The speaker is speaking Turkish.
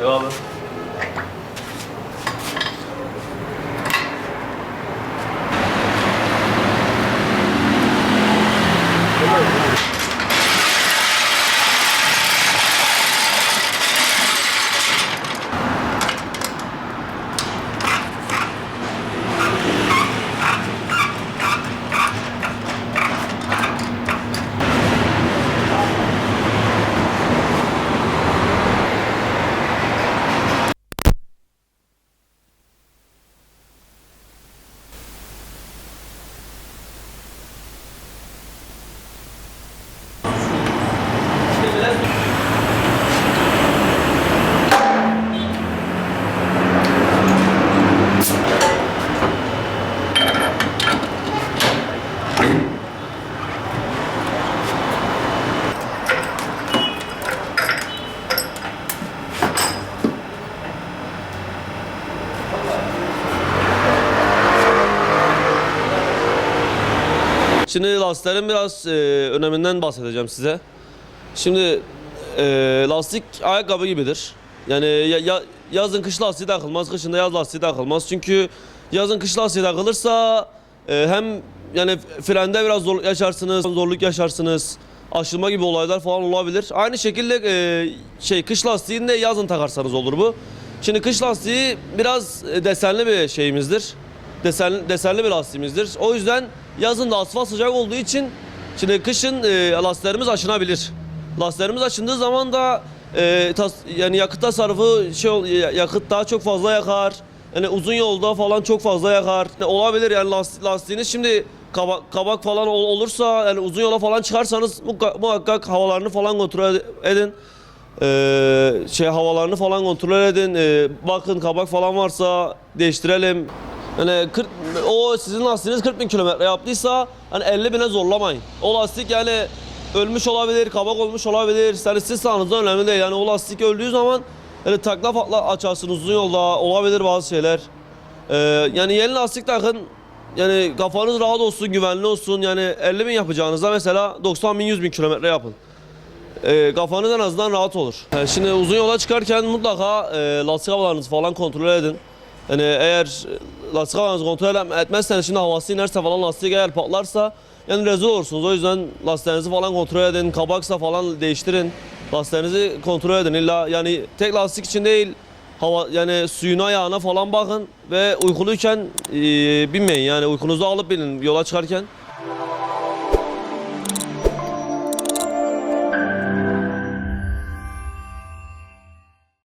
alın. Şimdi lastiklerin biraz öneminden bahsedeceğim size. Şimdi lastik ayakkabı gibidir. Yani yazın kış lastiği takılmaz, kışın da yaz lastiği takılmaz. Çünkü yazın kış lastiği takılırsa hem yani frende biraz zorluk yaşarsınız, aşılma gibi olaylar falan olabilir. Aynı şekilde kış lastiğini de yazın takarsanız olur bu. Şimdi kış lastiği biraz desenli bir şeyimizdir. Desenli bir lastiğimizdir. O yüzden yazın da asfalt sıcak olduğu için şimdi kışın lastiklerimiz aşınabilir. Lastiklerimiz aşındığı zaman da yani yakıt tasarrufu yakıt daha çok fazla yakar. Yani uzun yolda falan çok fazla yakar. Olabilir yani lastiğiniz şimdi kabak falan olursa yani uzun yola falan çıkarsanız muhakkak havalarını falan kontrol edin. Havalarını falan kontrol edin. Bakın kabak falan varsa değiştirelim. Yani o sizin lastiğiniz 40.000 kilometre yaptıysa hani 50.000'e zorlamayın. O lastik yani ölmüş olabilir, kabak olmuş olabilir. Yani siz sağınızda önemli değil. Yani o lastik öldüğü zaman yani takla fatla açarsınız uzun yolda olabilir bazı şeyler. Yani yeni lastik takın. Yani kafanız rahat olsun, güvenli olsun. Yani 50.000 yapacağınızda mesela 90.000 100.000 kilometre yapın. Kafanız en azından rahat olur. Şimdi uzun yola çıkarken mutlaka lastik havalarınızı falan kontrol edin. Yani eğer lastik havalarınızı kontrol etmezseniz şimdi havası inerse falan lastik eğer patlarsa yani rezil olursunuz. O yüzden lastiklerinizi falan kontrol edin. Kabaksa falan değiştirin. Lastiklerinizi kontrol edin. İlla yani tek lastik için değil yani suyuna yağına falan bakın ve uykuluyken binmeyin. Yani uykunuzu alıp binin yola çıkarken.